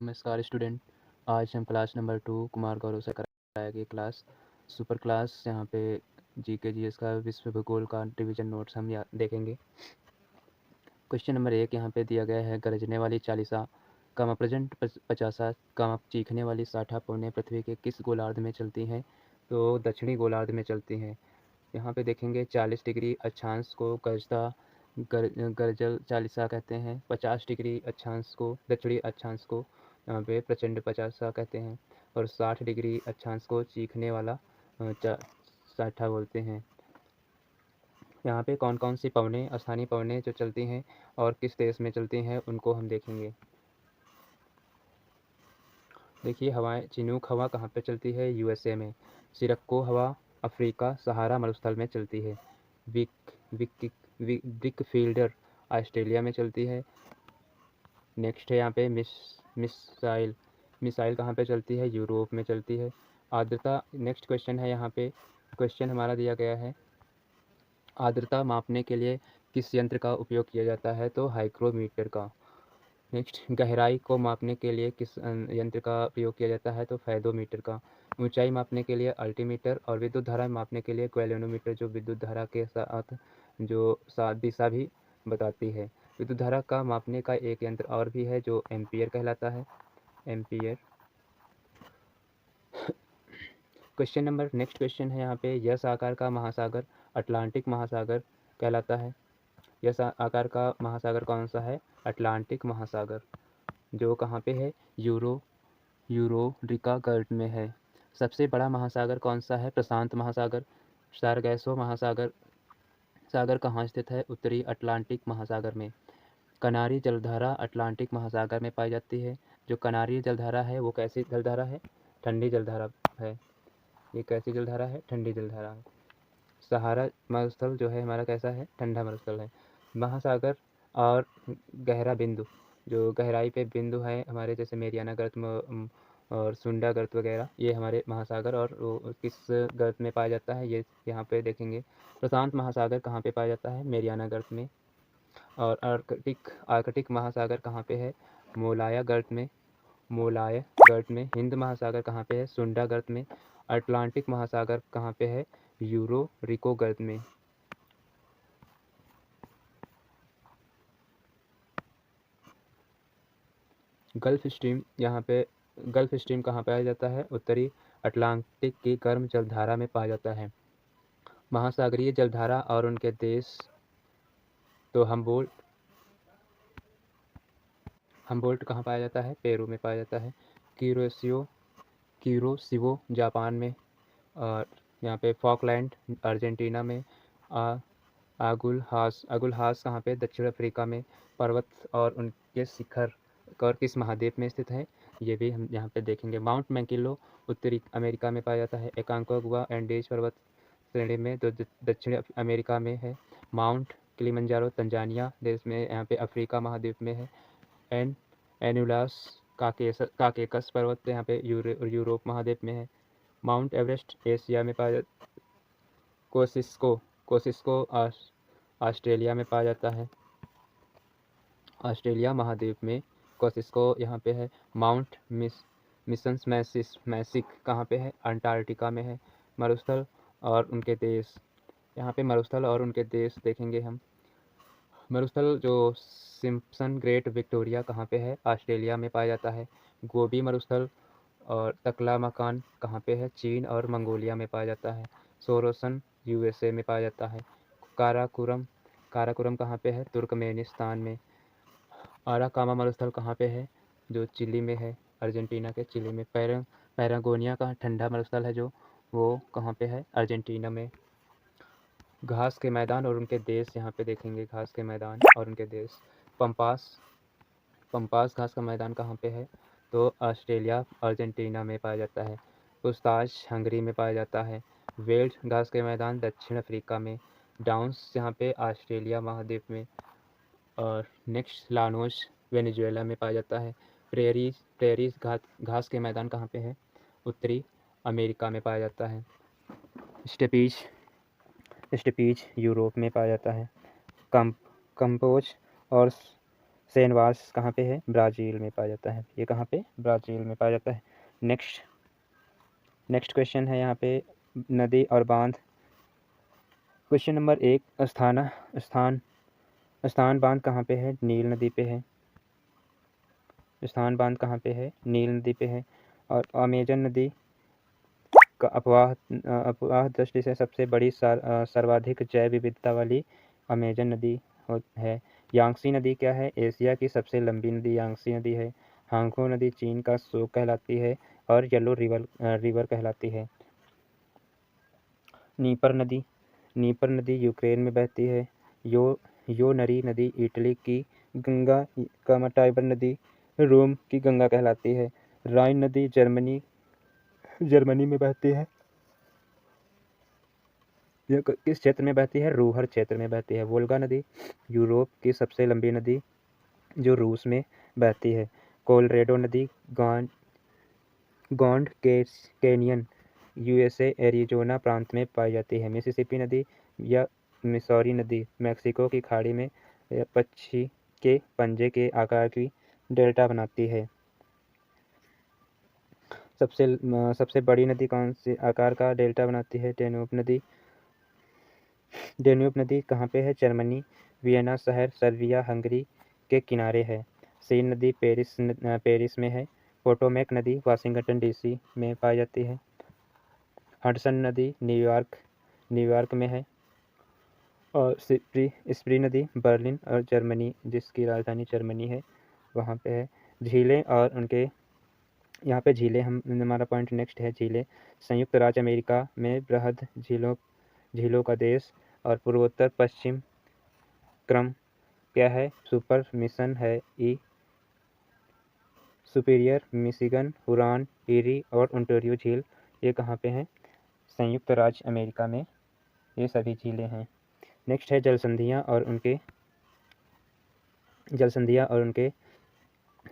नमस्कार स्टूडेंट। आज हम क्लास नंबर 2 कुमार गौरव से कराएंगे क्लास सुपर क्लास। यहाँ पे जीके जीएस का विश्व भूगोल का डिवीजन नोट्स हम देखेंगे। क्वेश्चन नंबर 1 यहाँ पे दिया गया है, गरजने वाली चालीसा कमा प्रेजेंट 50 कमा चीखने वाली 60 पौने पृथ्वी के किस गोलार्ध में चलती हैं? तो दक्षिणी गोलार्ध में चलती हैं। यहाँ पे देखेंगे 40 डिग्री अक्षांश को गरजल चालीसा कहते हैं। 50 डिग्री अक्षांश को दक्षिणी अक्षांश को यहाँ पे प्रचंड 50 कहते हैं, और 60 डिग्री अक्षांश को चीखने वाला 60 बोलते हैं। यहाँ पे कौन कौन सी पवनें, स्थानीय पवनें जो चलती हैं और किस देश में चलती हैं उनको हम देखेंगे। देखिए, हवाएं, चिनूक हवा कहाँ पे चलती है? यूएसए में। सिरक्को हवा अफ्रीका सहारा मरुस्थल में चलती है। विकफील्डर ऑस्ट्रेलिया में चलती है। नेक्स्ट है यहाँ पे मिसाइल मिसाइल कहाँ पे चलती है? यूरोप में चलती है। आर्द्रता, नेक्स्ट क्वेश्चन है यहाँ पे। क्वेश्चन हमारा दिया गया है, आर्द्रता मापने के लिए किस यंत्र का उपयोग किया जाता है? तो हाइग्रोमीटर का। नेक्स्ट, गहराई को मापने के लिए किस यंत्र का प्रयोग किया जाता है? तो फेदोमीटर का। ऊंचाई मापने के लिए अल्टीमीटर, और विद्युत धारा मापने के लिए गैल्वेनोमीटर, जो विद्युत धारा के साथ दिशा भी बताती है। विद्युत धारा का मापने का एक यंत्र और भी है जो एम्पियर कहलाता है, ampere. Question number, next question है यहाँ पे, यस आकार का महासागर अटलांटिक महासागर कहलाता है। यस आकार का महासागर कौन सा है? अटलांटिक महासागर, जो कहाँ पे है? यूरोरिका गर्त में है। सबसे बड़ा महासागर कौन सा है? प्रशांत महासागर। सारगैसो सागर कहाँ स्थित है? उत्तरी अटलांटिक महासागर में। कनारी जलधारा अटलांटिक महासागर में पाई जाती है। जो कनारी जलधारा है वो कैसी जलधारा है? ठंडी जलधारा है। ये कैसी जलधारा है? ठंडी जलधारा है। सहारा मरुस्थल जो है हमारा कैसा है? ठंडा मरुस्थल है। महासागर और गहरा बिंदु, जो गहराई पे बिंदु है हमारे, जैसे मेरियाना गर्त और सुंडा गर्त वगैरह, ये हमारे महासागर और किस गर्त में पाया जाता है ये यहाँ पे देखेंगे। प्रशांत महासागर कहाँ पे पाया जाता है? मेरियाना गर्त में। और आर्कटिक महासागर कहाँ पे है? मोलाया गर्त में। हिंद महासागर कहाँ पे है? सुंडा गर्त में। अटलांटिक महासागर कहाँ पे है? यूरोरिको गर्त में। गल्फ स्ट्रीम, यहाँ पे गल्फ स्ट्रीम कहाँ पाया जाता है? उत्तरी अटलांटिक की गर्म जलधारा में पाया जाता है। महासागरीय जलधारा और उनके देश, तो हमबोल्ट कहाँ पाया जाता है? पेरू में पाया जाता है। क्यूरोसिवो जापान में, और यहाँ पे फॉकलैंड अर्जेंटीना में। अगुलहास कहाँ पे? दक्षिण अफ्रीका में। पर्वत और उनके शिखर और किस महाद्वीप में स्थित है? ये भी हम यहाँ पे देखेंगे। माउंट मैकिलो उत्तरी अमेरिका में पाया जाता है। एकांकोगुआ एंडीज पर्वत श्रेणी में, जो दक्षिण अमेरिका में है। माउंट किलिमंजारो तंजानिया देश में, यहाँ पे अफ्रीका महाद्वीप में है। एनुलास काकेकस पर्वत यहाँ पे यूरोप महाद्वीप में है। माउंट एवरेस्ट एशिया में पाया जाता। कोसिस्को ऑस्ट्रेलिया में पाया जाता है। ऑस्ट्रेलिया महाद्वीप में कोसिस्को यहाँ पे है। माउंट मिशंस मैसिक कहाँ पे है? अंटार्कटिका में है। मरुस्थल और उनके देश, यहाँ पे मरुस्थल और उनके देश देखेंगे हम। मरुस्थल जो सिम्पसन ग्रेट विक्टोरिया कहाँ पे है? ऑस्ट्रेलिया में पाया जाता है। गोबी मरुस्थल और तकलामकान कहाँ पे है? चीन और मंगोलिया में पाया जाता है। सोरोसन यूएसए में पाया जाता है। काराकोरम कहाँ पे है? तुर्कमेनिस्तान में। आराकामा मरुस्थल कहाँ पे है? जो चिली में है, अर्जेंटीना के चिली में। पैरागोनिया का ठंडा मरुस्थल है, जो वो कहाँ पे है? अर्जेंटीना में। घास के मैदान और उनके देश यहाँ पे देखेंगे, घास के मैदान और उनके देश। पंपास घास का मैदान कहाँ पे है? तो ऑस्ट्रेलिया अर्जेंटीना में पाया जाता है। पुस्ताच हंगरी में पाया जाता है। वेल्स घास के मैदान दक्षिण अफ्रीका में। डाउन्स यहाँ पे ऑस्ट्रेलिया महाद्वीप में। और नेक्स्ट, लानोस वेनेजुएला में पाया जाता है। प्रेरीज घास के मैदान कहाँ पे है? उत्तरी अमेरिका में पाया जाता है। स्टेपीज यूरोप में पाया जाता है। कंपोज और सेनवास कहाँ पे है? ब्राज़ील में पाया जाता है। ये कहाँ पे? ब्राज़ील में पाया जाता है। नेक्स्ट क्वेश्चन है यहाँ पे नदी और बांध। क्वेश्चन नंबर 1, स्थान बांध कहाँ पे है? नील नदी पे है। स्थान बांध कहाँ पे है? नील नदी पे है। और अमेजन नदी का अपवाह दृष्टि से सबसे बड़ी सर्वाधिक जैव विविधता वाली अमेजन नदी है। यांगसी नदी क्या है? एशिया की सबसे लंबी नदी यांगसी नदी है। हांगहो नदी चीन का शोक कहलाती है और येलो रिवर कहलाती है। नीपर नदी यूक्रेन में बहती है। यो नरी नदी इटली की गंगा, टाइबर नदी रोम की गंगा कहलाती है। राइन नदी जर्मनी में बहती है। यह किस क्षेत्र में बहती है? रूहर क्षेत्र में बहती है। वोल्गा नदी यूरोप की सबसे लंबी नदी जो रूस में बहती है। कोलोराडो नदी ग्रैंड कैनियन यूएसए एरिज़ोना प्रांत में पाई जाती है। मिसिसिपी नदी या मिसौरी नदी मैक्सिको की खाड़ी में पक्षी के पंजे के आकार की डेल्टा बनाती है। सबसे बड़ी नदी कौन से आकार का डेल्टा बनाती है? डेन्यूब नदी कहाँ पे है? जर्मनी, वियना शहर सर्बिया हंगरी के किनारे है। सीन नदी पेरिस में है। पोटोमैक नदी वाशिंगटन डीसी में पाई जाती है। हडसन नदी न्यूयॉर्क में है। और स्प्री नदी बर्लिन और जर्मनी, जिसकी राजधानी जर्मनी है, वहाँ पे है। झीलें और उनके यहाँ पे झीलें हमारा पॉइंट नेक्स्ट है झीलें। संयुक्त राज्य अमेरिका में बृहद झीलों का देश और पूर्वोत्तर पश्चिम क्रम क्या है? सुपर मिशन है ई, सुपीरियर, मिशिगन, हुरॉन, ईरी और ओंटारियो झील ये कहाँ पे हैं? संयुक्त राज्य अमेरिका में ये सभी झीलें हैं। नेक्स्ट है जलसंधियाँ और उनके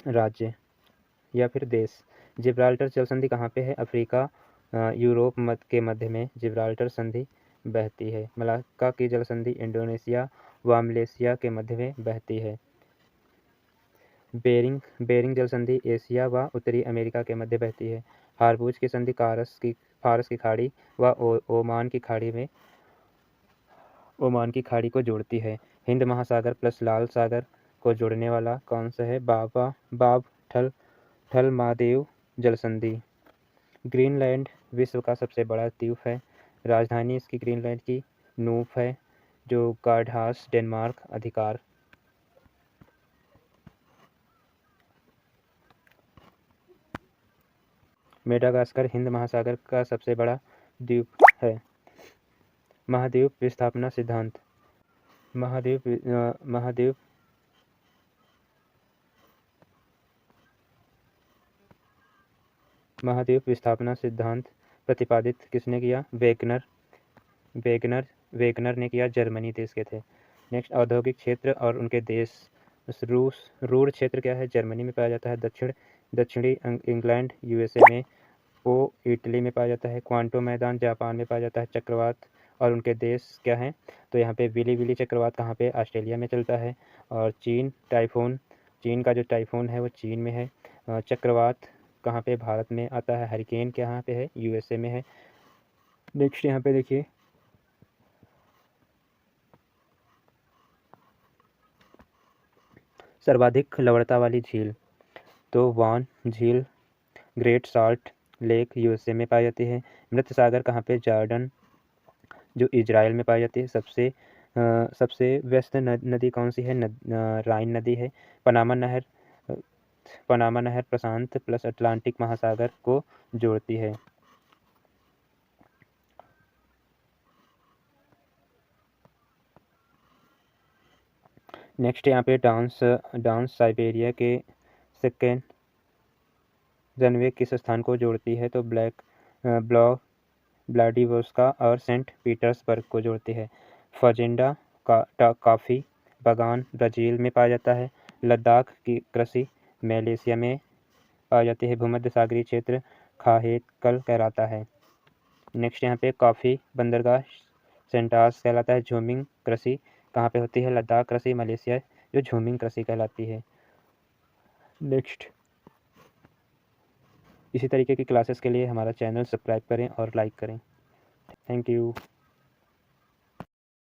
राज्य या फिर देश। जिब्राल्टर जलसंधि कहाँ पे है? अफ्रीका यूरोप के मध्य में जिब्राल्टर संधि बहती है। मलाक्का की जलसंधि इंडोनेशिया व मलेशिया के मध्य में बहती है। बेरिंग जलसंधि एशिया व उत्तरी अमेरिका के मध्य बहती है। हारबूज की संधि फारस की खाड़ी व ओमान की खाड़ी को जोड़ती है। हिंद महासागर प्लस लाल सागर को जोड़ने वाला कौन सा है? बाब ठल महादेव जलसंधि। ग्रीनलैंड विश्व का सबसे बड़ा द्वीप है। राजधानी इसकी ग्रीनलैंड की नूक है, जो गार्डहास डेनमार्क अधिकार। मेडागास्कर हिंद महासागर का सबसे बड़ा द्वीप है। महाद्वीप विस्थापना सिद्धांत। महाद्वीप विस्थापना सिद्धांत प्रतिपादित किसने किया? वेगनर ने किया, जर्मनी देश के थे। नेक्स्ट औद्योगिक क्षेत्र और उनके देश। रूर क्षेत्र क्या है? जर्मनी में पाया जाता है। दक्षिणी इंग्लैंड यूएसए में। इटली में पाया जाता है। क्वांटो मैदान जापान में पाया जाता है। चक्रवात और उनके देश क्या हैं? तो यहाँ पे विली चक्रवात कहाँ पे? ऑस्ट्रेलिया में चलता है। और चीन का जो टाइफून है वो चीन में है। चक्रवात कहाँ पे? भारत में आता है। हरिकेन कहाँ पे है? यूएसए में है। नेक्स्ट यहाँ पे देखिए सर्वाधिक लवणता वाली झील। तो वान झील ग्रेट साल्ट लेक यूएसए में पाई जाती है। मृत सागर कहाँ पे? जॉर्डन जो इजराइल में पाई जाती है। सबसे व्यस्त नदी कौन सी है? राइन नदी है। पनामा नहर प्रशांत प्लस अटलांटिक महासागर को जोड़ती है। नेक्स्ट यहाँ पे डांस साइबेरिया के सेकेंड रनवे किस स्थान को जोड़ती है? तो व्लादिवोस्टोक और सेंट पीटर्सबर्ग को जोड़ती है। फजेंडा कॉफ़ी बागान ब्राज़ील में पाया जाता है। लद्दाख की कृषि मलेशिया में पाई जाती है। भूमध्य सागरीय क्षेत्र खाहेतकल कहलाता है। नेक्स्ट यहाँ पे कॉफ़ी बंदरगाह सेंटास कहलाता है। झूमिंग कृषि कहाँ पे होती है? लद्दाख कृषि मलेशिया जो झूमिंग कृषि कहलाती है। नेक्स्ट, इसी तरीके की क्लासेस के लिए हमारा चैनल सब्सक्राइब करें और लाइक करें। Thank you.